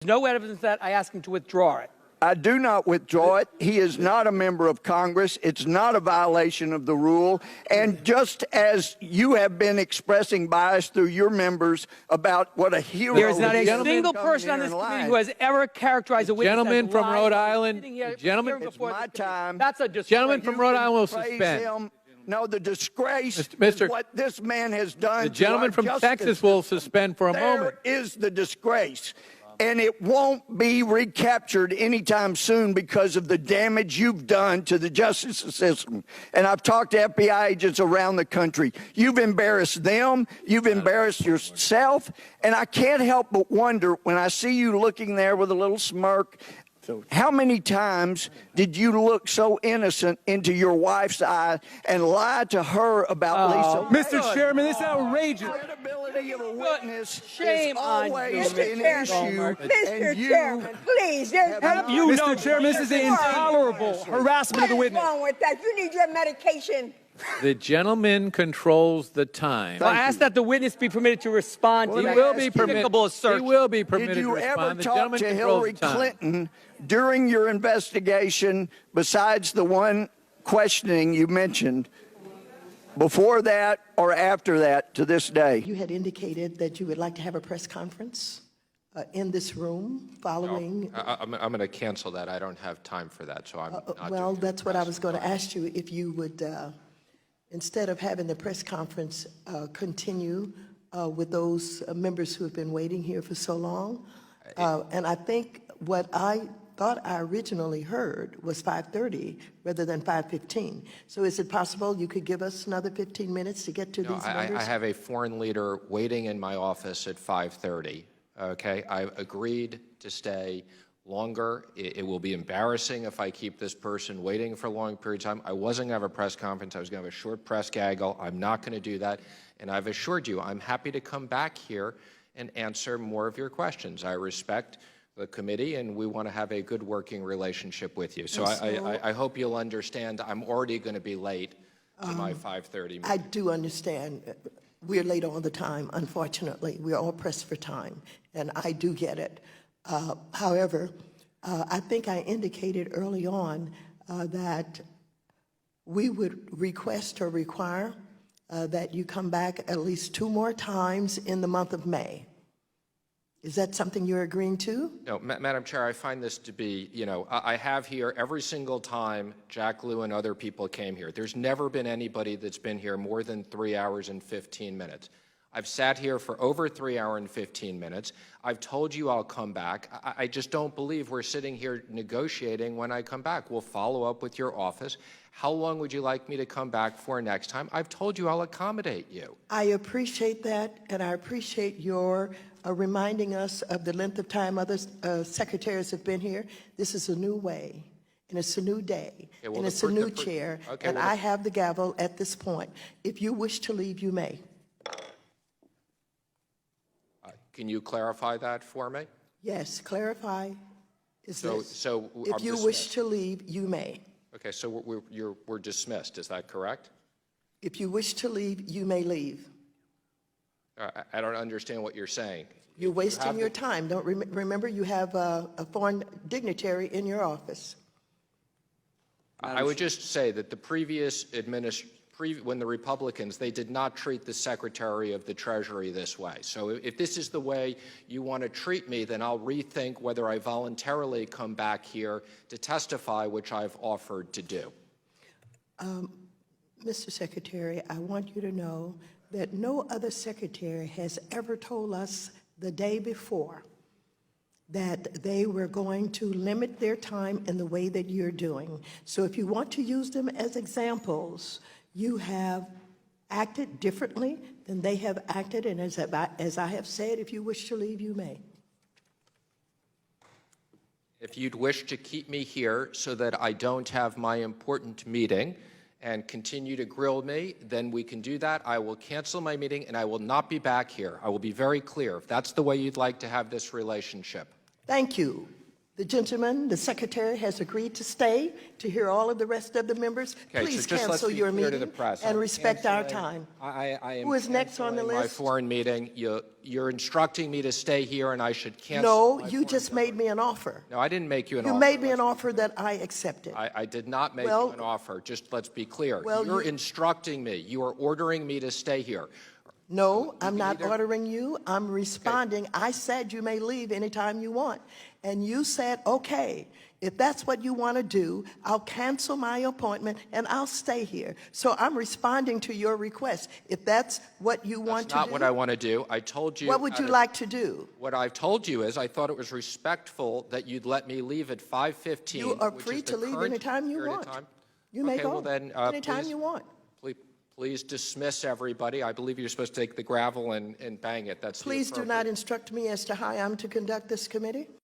No evidence that I ask him to withdraw it. I do not withdraw it. He is not a member of Congress. It's not a violation of the rule. And just as you have been expressing bias through your members about what a hero There is not a gentleman single coming person on here this and committee lying. who has ever characterized a witness Gentleman as from lying. Rhode Island, Sitting here, gentleman, appearing It's before my this committee. time. That's a disgrace. Gentleman from Rhode Island will Praise suspend. him. No, the disgrace Mr. is what this man has done. The to gentleman our from justice Texas will system. suspend for a moment. There is the disgrace. And it won't be recaptured anytime soon because of the damage you've done to the justice system. And I've talked to FBI agents around the country. You've embarrassed them. You've embarrassed yourself. And I can't help but wonder when I see you looking there with a little smirk, how many times did you look so innocent into your wife's eye and lie to her about Lisa? Mr. Chairman, this is outrageous. The credibility of a witness Shame is on always you, an Mr. issue. Chairman. And you Chairman, please, there's Have you Mr. Chairman, this is intolerable harassment of the What is witness. wrong with that? You need your medication. The gentleman controls the time. Well, I ask that the witness be permitted to respond Well, to He I will ask be you- permitted. despicable search. He will be Did permitted to you ever respond. The talk gentleman to controls Hillary the time. Clinton during your investigation, besides the one questioning you mentioned, before that or after that to this day? You had indicated that you would like to have a press conference in this room following. I'm going to cancel that. I don't have time for that, so I'm not Well, doing that's what I press. was going to ask you, if you would, instead of having the press conference, continue with those members who have been waiting here for so long. And I think what I thought I originally heard was 5:30 rather than 5:15. So is it possible you could give us another 15 minutes to get to No, these I members? have a foreign leader waiting in my office at 5:30, okay? I've agreed to stay longer. It will be embarrassing if I keep this person waiting for a long period of time. I wasn't going to have a press conference. I was going to have a short press gaggle. I'm not going to do that. And I've assured you, I'm happy to come back here and answer more of your questions. I respect the committee, and we want to have a good working relationship with you. So I hope you'll understand I'm already going to be late to my 5:30 meeting. I do understand. We're late all the time, unfortunately. We're all pressed for time, and I do get it. However, I think I indicated early on that we would request or require that you come back at least 2 more times in the month of May. Is that something you're agreeing to? No, Madam Chair, I find this to be, I have here every single time Jack Lew and other people came here. There's never been anybody that's been here more than 3 hours and 15 minutes. I've sat here for over 3 hours and 15 minutes. I've told you I'll come back. I just don't believe we're sitting here negotiating when I come back. We'll follow up with your office. How long would you like me to come back for next time? I've told you I'll accommodate you. I appreciate that, and I appreciate your reminding us of the length of time other secretaries have been here. This is a new way, and it's a new day, well, and the it's a fir- new the fir- chair, okay, and well, I have the gavel at this point. If you wish to leave, you may. Can you clarify that for me? Yes, clarify is So this. I'm If you wish to leave, you may. Okay, so we're dismissed. Is that correct? If you wish to leave, you may leave. I don't understand what you're saying. You're wasting your time. Don't remember you have a foreign dignitary in your office. I would just say that the previous when the Republicans, they did not treat the Secretary of the Treasury this way. So if this is the way you want to treat me, then I'll rethink whether I voluntarily come back here to testify, which I've offered to do. Mr. Secretary, I want you to know that no other secretary has ever told us the day before that they were going to limit their time in the way that you're doing. So if you want to use them as examples, you have acted differently than they have acted, and as I have said, if you wish to leave, you may. If you'd wish to keep me here so that I don't have my important meeting and continue to grill me, then we can do that. I will cancel my meeting, and I will not be back here. I will be very clear, if that's the way you'd like to have this relationship. Thank you. The gentleman, the secretary, has agreed to stay to hear all of the rest of the members. Okay, Please so just let's cancel be your clear to meeting the press. and I'm respect our canceling- time. I am Who is next on the canceling my list? foreign meeting. You're instructing me to stay here, and I should cancel. No, you just made me an offer. No, I didn't make you an You offer. made me an offer that I accepted. I did not make Well- you an offer. Just let's be clear. Well, You're you- instructing me. You are ordering me to stay here. No, I'm not either- ordering you. I'm responding. I said you may leave anytime you want. And you said, okay, if that's what you want to do, I'll cancel my appointment and I'll stay here. So I'm responding to your request. If that's what you want That's to not do, what I want to do. I told you. what would you like to do? What I've told you is I thought it was respectful that you'd let me leave at 5:15. You are which free is the to leave current anytime you period of want. time. You may Okay, go well then, anytime please- you want. Please dismiss everybody. I believe you're supposed to take the gravel and bang it. That's the Please do appropriate- not instruct me as to how I'm to conduct this committee.